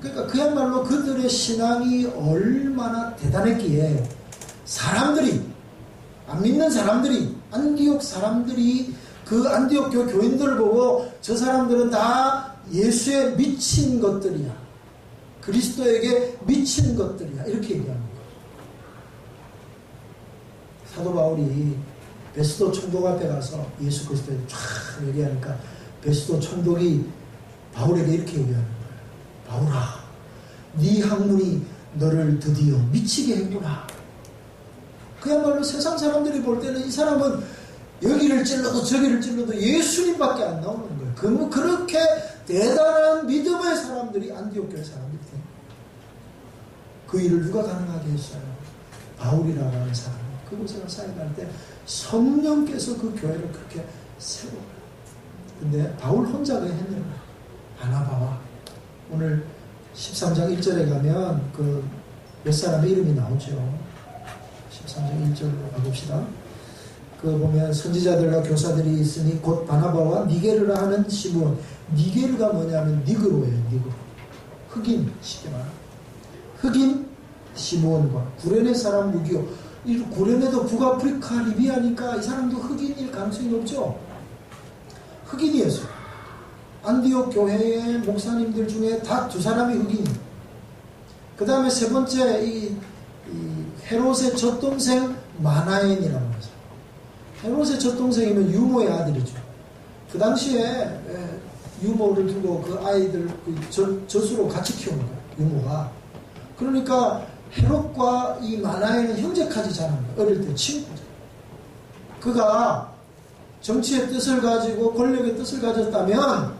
그러니까 그야말로 그들의 신앙이 얼마나 대단했기에 사람들이, 안 믿는 사람들이, 안디옥 사람들이 그 안디옥 교인들을 보고 저 사람들은 다 예수에 미친 것들이야, 그리스도에게 미친 것들이야, 이렇게 얘기하는 거예요. 사도 바울이 베스도 총독 앞에 가서 예수 그리스도에 쫙 얘기하니까 베스도 총독이 바울에게 이렇게 얘기하는 거예요. 바울아, 네 학문이 너를 드디어 미치게 했구나. 그야말로 세상 사람들이 볼 때는 이 사람은 여기를 찔러도 저기를 찔러도 예수님밖에 안 나오는 거예요. 그렇게 대단한 믿음의 사람들이 안디옥 교회 사람들이 돼요. 그 일을 누가 가능하게 했어요? 바울이라고 하는 사람. 그곳에 사역할 때 성령께서 그 교회를 그렇게 세워요. 근데 바울 혼자가 했는 거예요. 바나바와. 오늘 13장 1절에 가면 그 몇 사람의 이름이 나오죠. 13장 1절로 가봅시다. 그 보면 선지자들과 교사들이 있으니 곧 바나바와 니게르라 하는 시몬. 니게르가 뭐냐면 니그로예요. 니그로. 흑인, 쉽게 말하면 흑인 시몬과 구레네 사람 루기오. 이 구레네도 북아프리카 리비아니까 이 사람도 흑인일 가능성이 높죠. 흑인이었어요. 안디옥 교회의 목사님들 중에 다 두 사람이 흑인이에요. 그 다음에 세 번째 이 헤롯의 젖동생 마나엔이라고 하죠. 헤롯의 젖동생이면 유모의 아들이죠. 그 당시에 유모를 두고 그 아이들 젖으로 같이 키우는 거예요. 유모가. 그러니까 헤롯과 이 마나엔은 형제까지 자란 거예요. 어릴 때 친구죠. 그가 정치의 뜻을 가지고 권력의 뜻을 가졌다면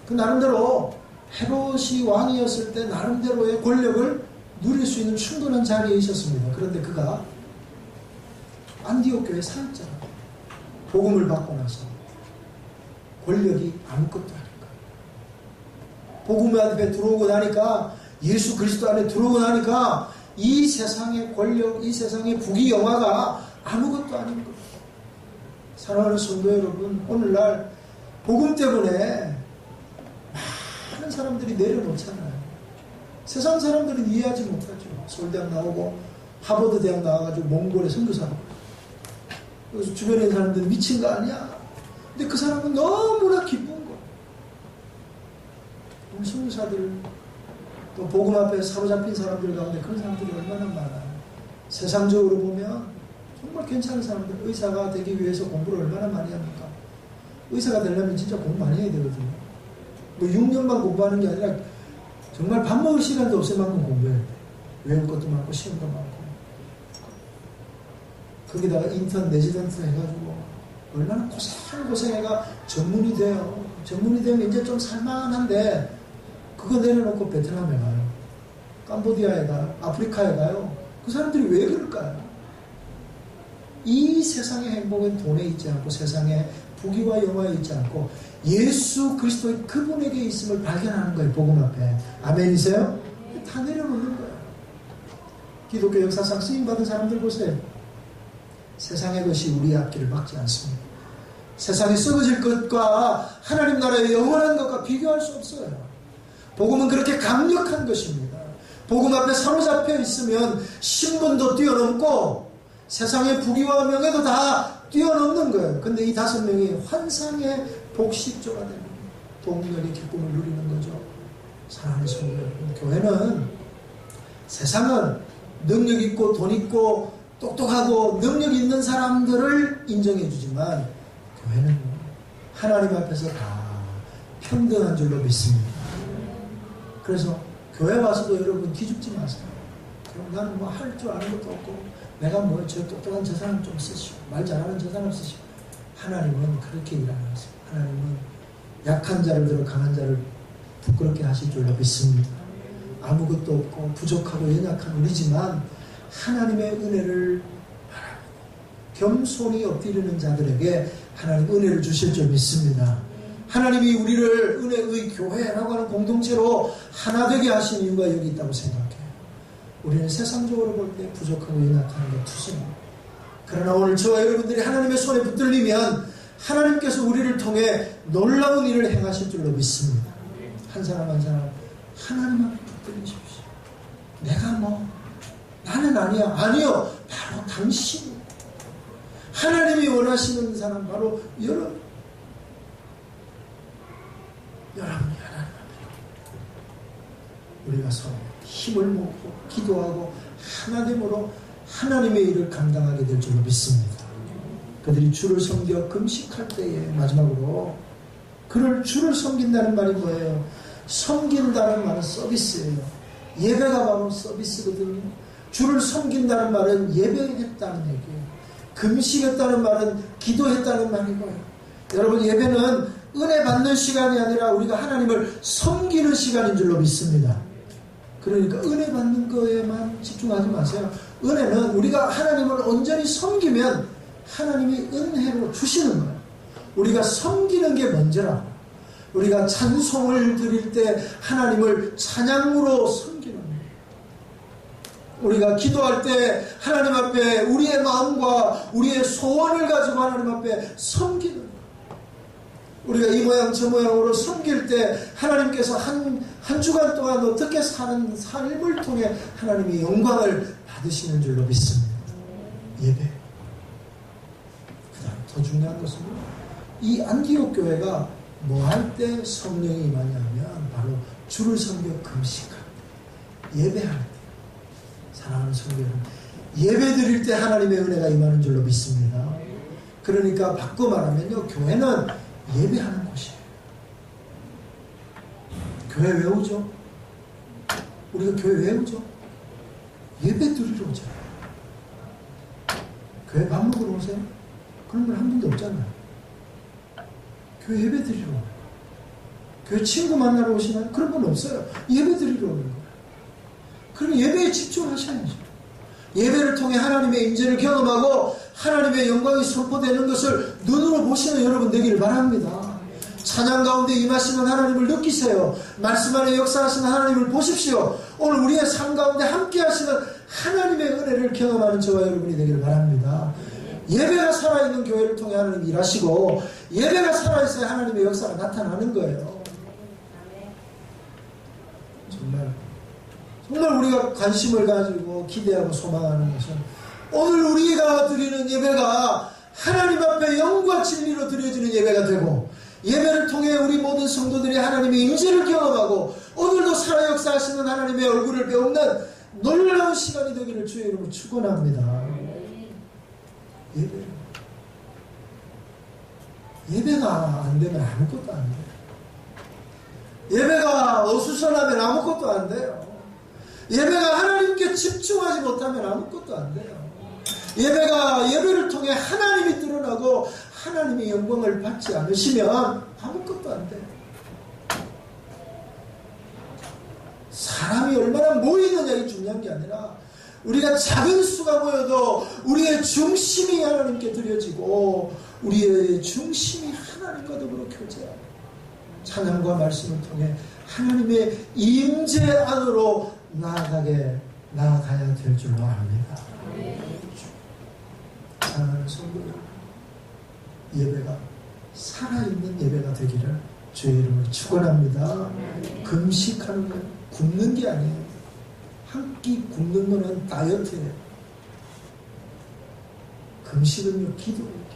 그 나름대로 헤롯이 왕이었을 때 나름대로의 권력을 누릴 수 있는 충분한 자리에 있었습니다. 그런데 그가 안디옥 교회 사역자라고 복음을 받고 나서 권력이 아무것도 아닌가. 복음 앞에 들어오고 나니까, 예수 그리스도 안에 들어오고 나니까 이 세상의 권력, 이 세상의 부귀영화가 아무것도 아닌 거예요. 사랑하는 성도 여러분, 오늘날 복음 때문에 많은 사람들이 내려놓잖아요. 세상 사람들은 이해하지 못하죠. 서울대학 나오고 하버드 대학 나와가지고 몽골에 선교사로. 그래서 주변에 있는 사람들은 미친 거 아니야. 근데 그 사람은 너무나 기쁜 거예요. 우리 선교사들, 또 복음 앞에 사로잡힌 사람들 가운데 그런 사람들이 얼마나 많아요. 세상적으로 보면 정말 괜찮은 사람들, 의사가 되기 위해서 공부를 얼마나 많이 합니까? 의사가 되려면 진짜 공부 많이 해야 되거든요. 뭐 6년만 공부하는 게 아니라 정말 밥 먹을 시간도 없을 만큼 공부해야 돼. 외울 것도 많고 시험도 많고. 거기다가 인턴, 레지던트 해가지고 얼마나 고생해가 전문이 돼요. 전문이 되면 이제 좀 살만한데 그거 내려놓고 베트남에 가요. 캄보디아에 가요. 아프리카에 가요. 그 사람들이 왜 그럴까요? 이 세상의 행복은 돈에 있지 않고 세상의 부귀와 영화에 있지 않고 예수 그리스도의 그분에게 있음을 발견하는 거예요. 복음 앞에. 아멘이세요? 다 내려놓는 거예요. 기독교 역사상 쓰임받은 사람들 보세요. 세상의 것이 우리의 앞길을 막지 않습니다. 세상에 썩어질 것과 하나님 나라의 영원한 것과 비교할 수 없어요. 복음은 그렇게 강력한 것입니다. 복음 앞에 사로잡혀 있으면 신분도 뛰어넘고 세상의 부귀와 명예도 다 뛰어넘는 거예요. 근데 이 5명이 환상의 복식조가 되는 동일의 기쁨을 누리는 거죠. 사랑하는 성도 여러분, 교회는 세상은 능력 있고 돈 있고 똑똑하고 능력 있는 사람들을 인정해 주지만 교회는 하나님 앞에서 다 평등한 줄로 믿습니다. 그래서 교회 와서도 여러분 기죽지 마세요. 나는 뭐 할 줄 아는 것도 없고 내가 뭐 저 똑똑한 저 사람 좀 쓰시오, 말 잘하는 저 사람 쓰시오. 하나님은 그렇게 일하세요. 하나님은 약한 자를 들어 강한 자를 부끄럽게 하실 줄로 믿습니다. 아무것도 없고 부족하고 연약한 우리지만 하나님의 은혜를 바라보고 겸손히 엎드리는 자들에게 하나님 은혜를 주실 줄 믿습니다. 하나님이 우리를 은혜의 교회라고 하는 공동체로 하나 되게 하신 이유가 여기 있다고 생각해요. 우리는 세상적으로 볼 때 부족하고 연약한 게 투성입니다. 그러나 오늘 저와 여러분들이 하나님의 손에 붙들리면 하나님께서 우리를 통해 놀라운 일을 행하실 줄로 믿습니다. 한 사람 한 사람 하나님 앞에 들으십시오. 내가 나는 아니야. 아니요. 바로 당신이. 하나님이 원하시는 사람 바로 여러분이 하나님 앞에 우리가 서로 힘을 모으고 기도하고 하나님으로 하나님의 일을 감당하게 될 줄로 믿습니다. 그들이 주를 섬겨 금식할 때에 마지막으로 그를 주를 섬긴다는 말이 뭐예요? 섬긴다는 말은 서비스예요. 예배가 바로 서비스거든요. 주를 섬긴다는 말은 예배했다는 얘기예요. 금식했다는 말은 기도했다는 말이고요. 여러분, 예배는 은혜 받는 시간이 아니라 우리가 하나님을 섬기는 시간인 줄로 믿습니다. 그러니까 은혜 받는 거에만 집중하지 마세요. 은혜는 우리가 하나님을 온전히 섬기면 하나님이 은혜로 주시는 거예요. 우리가 섬기는 게 먼저라고. 우리가 찬송을 드릴 때 하나님을 찬양으로 섬기는 거예요. 우리가 기도할 때 하나님 앞에 우리의 마음과 우리의 소원을 가지고 하나님 앞에 섬기는 거예요. 우리가 이 모양 저 모양으로 섬길 때 하나님께서 한 주간 동안 어떻게 사는 삶을 통해 하나님이 영광을 받으시는 줄로 믿습니다. 예배. 그 다음 더 중요한 것은 이 안디옥 교회가 뭐 할 때 성령이 임하냐면 바로 주를 섬겨 금식할 때, 예배할 때. 사랑하는 성도 여러분, 예배 드릴 때 하나님의 은혜가 임하는 줄로 믿습니다. 그러니까 바꿔 말하면요, 교회는 예배하는 곳이에요. 교회 왜 오죠? 우리가 교회 왜 오죠? 예배 드리러 오잖아요. 교회 밥 먹으러 오세요? 그런 분 한 분도 없잖아요. 교회 예배 드리러 오요. 교회 친구 만나러 오시나요? 그런 분 없어요. 예배 드리러 오는 거예요. 그럼 예배에 집중하셔야죠. 예배를 통해 하나님의 임재를 경험하고 하나님의 영광이 선포되는 것을 눈으로 보시는 여러분 되기를 바랍니다. 찬양 가운데 임하시는 하나님을 느끼세요. 말씀 안에 역사하시는 하나님을 보십시오. 오늘 우리의 삶 가운데 함께 하시는 하나님의 은혜를 경험하는 저와 여러분이 되기를 바랍니다. 예배가 살아있는 교회를 통해 하나님 일하시고 예배가 살아있어야 하나님의 역사가 나타나는 거예요. 정말 우리가 관심을 가지고 기대하고 소망하는 것은 오늘 우리가 드리는 예배가 하나님 앞에 영과 진리로 드려지는 예배가 되고 예배를 통해 우리 모든 성도들이 하나님의 임재를 경험하고 오늘도 살아 역사하시는 하나님의 얼굴을 배우는 놀라운 시간이 되기를 주의 이름으로 축원합니다. 예배가 안 되면 아무것도 안 돼요. 예배가 어수선하면 아무것도 안 돼요. 예배가 하나님께 집중하지 못하면 아무것도 안 돼요. 예배가 예배를 통해 하나님이 드러나고 하나님의 영광을 받지 않으시면 아무것도 안 돼요. 사람이 얼마나 모이느냐 이 중요한 게 아니라 우리가 작은 수가 모여도 우리의 중심이 하나님께 드려지고 우리의 중심이 하나님과 더불어 교제하고 찬양과 말씀을 통해 하나님의 임재 안으로 나아가야 될 줄로 압니다. 사랑하는 성도 여러분, 예배가 살아있는 예배가 되기를 주의 이름으로 축원합니다. 금식하는 건 굶는 게 아니에요. 한 끼 굶는 거는 다이어트예요. 금식은요, 기도예요.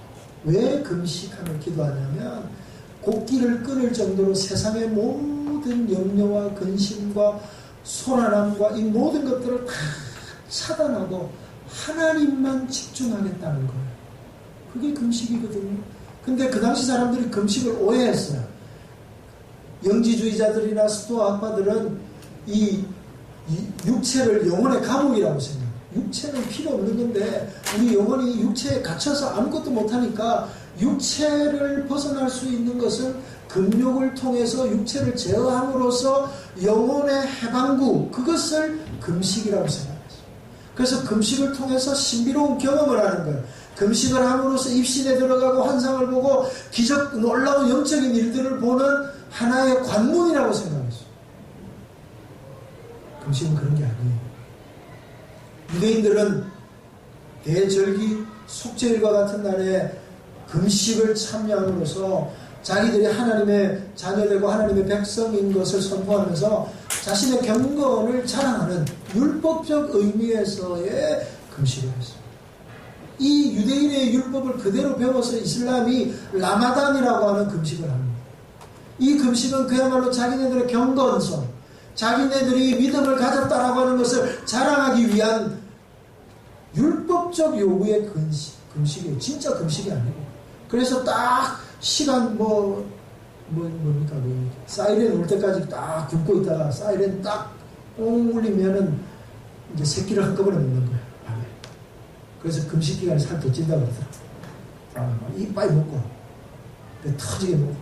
왜 금식하며 기도하냐면 곡기를 끊을 정도로 세상의 모든 염려와 근심과 소란함과 이 모든 것들을 다 차단하고 하나님만 집중하겠다는 거예요. 그게 금식이거든요. 근데 그 당시 사람들이 금식을 오해했어요. 영지주의자들이나 스토아파들은 이 육체를 영혼의 감옥이라고 생각해요. 육체는 필요 없는 건데 우리 영혼이 육체에 갇혀서 아무것도 못하니까 육체를 벗어날 수 있는 것은 금욕을 통해서 육체를 제어함으로써 영혼의 해방구, 그것을 금식이라고 생각했어요. 그래서 금식을 통해서 신비로운 경험을 하는 거예요. 금식을 함으로써 입신에 들어가고 환상을 보고 기적, 놀라운 영적인 일들을 보는 하나의 관문이라고 생각했어요. 금식은 그런 게 아니에요. 유대인들은 대절기, 속죄일과 같은 날에 금식을 참여함으로써 자기들이 하나님의 자녀되고 하나님의 백성인 것을 선포하면서 자신의 경건을 자랑하는 율법적 의미에서의 금식을 했습니다. 이 유대인의 율법을 그대로 배워서 이슬람이 라마단이라고 하는 금식을 합니다. 이 금식은 그야말로 자기네들의 경건성, 자기네들이 믿음을 가졌다라고 하는 것을 자랑하기 위한 율법적 요구의 금식이에요. 진짜 금식이 아니고. 그래서 딱 시간 뭡니까? 사이렌 올 때까지 딱 굶고 있다가 사이렌 딱 뽕 울리면은 이제 새끼를 한꺼번에 먹는 거예요. 밤에. 그래서 금식 기간에 살 더 찐다고 그러더라고요. 이빨 먹고, 배 터지게 먹고,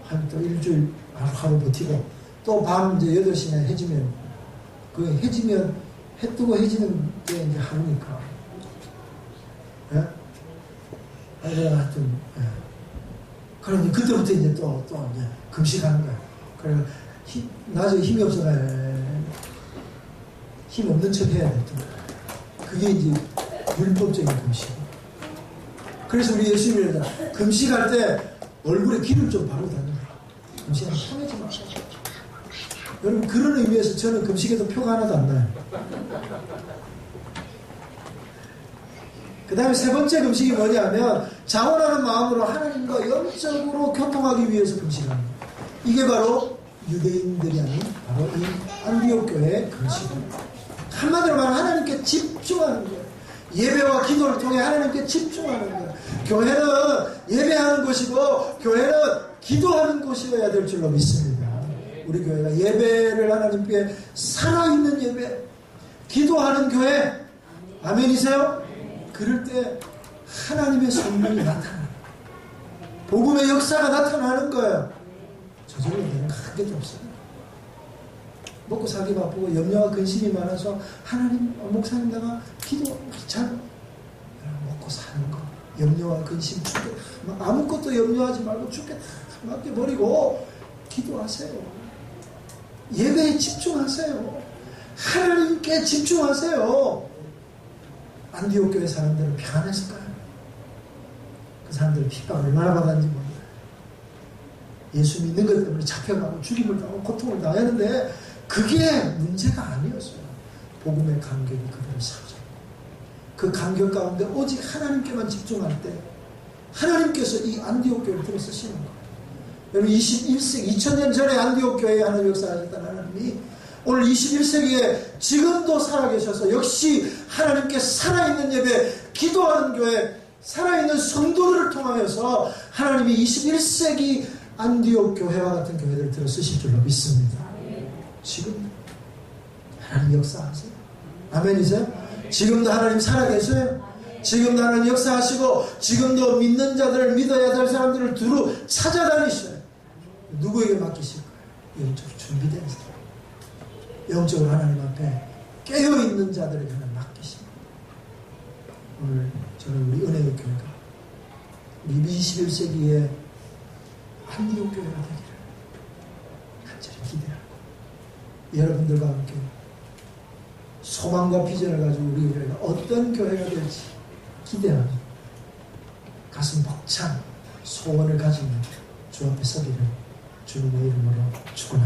한 또 일주일 하루 버티고, 또 밤 이제 8시나 해지면, 해 뜨고 해지는 게 이제 하루니까. 예? 하여튼, 예. 그러니 그때부터 이제 또 이제 금식하는 거야. 그래 낮에 힘이 없어요. 힘 없는 척 해야 돼. 그게 이제 율법적인 금식. 그래서 우리 예수님이 금식할 때 얼굴에 기름 좀 바르고 다니라. 금식하면 편하지 마. 여러분 그런 의미에서 저는 금식에도 표가 하나도 안 나요. 그 다음에 세 번째 금식이 뭐냐면 자원하는 마음으로 하나님과 영적으로 교통하기 위해서 금식합니다. 이게 바로 유대인들이 하는 바로 이 안디옥 교회의 금식입니다. 한마디로 말하면 하나님께 집중하는 거예요. 예배와 기도를 통해 하나님께 집중하는 거예요. 교회는 예배하는 곳이고 교회는 기도하는 곳이어야 될 줄로 믿습니다. 우리 교회가 예배를 하나님께 살아있는 예배, 기도하는 교회, 아멘이세요? 그럴 때 하나님의 성령이 나타나요. 복음의 역사가 나타나는 거예요. 저절로 되는 한계도 없어요. 먹고 살기 바쁘고 염려와 근심이 많아서 하나님, 목사님 내가 기도 잘 먹고 사는 거, 염려와 근심 죽게 아무것도 염려하지 말고 죽게 다 맡겨버리고 기도하세요. 예배에 집중하세요. 하나님께 집중하세요. 안디옥 교회 사람들은 평안했을까요? 그 사람들은 핍박을 얼마나 받았는지 몰라요. 예수 믿는 것 때문에 잡혀가고 죽임을 당하고 고통을 당했는데 그게 문제가 아니었어요. 복음의 간격이 그들을 사로잡고 그 간격 가운데 오직 하나님께만 집중할 때 하나님께서 이 안디옥 교회를 들어 쓰시는 거예요. 여러분 21세기 2000년 전에 안디옥 교회에 하나님 역사하셨다는 하나님이 오늘 21세기에 지금도 살아계셔서 역시 하나님께 살아있는 예배, 기도하는 교회, 살아있는 성도들을 통하여서 하나님이 21세기 안디옥 교회와 같은 교회들을 들어 쓰실 줄로 믿습니다. 지금 하나님 역사하세요. 아멘이세요? 지금도 하나님 살아계세요. 지금도 하나님 역사하시고 지금도 믿는 자들을 믿어야 될 사람들을 두루 찾아다니셔요. 누구에게 맡기실 거예요? 영적으로 준비된 사람, 영적으로 하나님 앞에 깨어있는 자들에게 맡기십니다. 오늘 저는 우리 은혜의 교회가 우리 21세기의 안디옥 교회가 되기를 간절히 기대하고 여러분들과 함께 소망과 비전을 가지고 우리 교회가 어떤 교회가 될지 기대하며 가슴 벅찬 소원을 가지며 주 앞에 서기를 주님의 이름으로 축원합니다.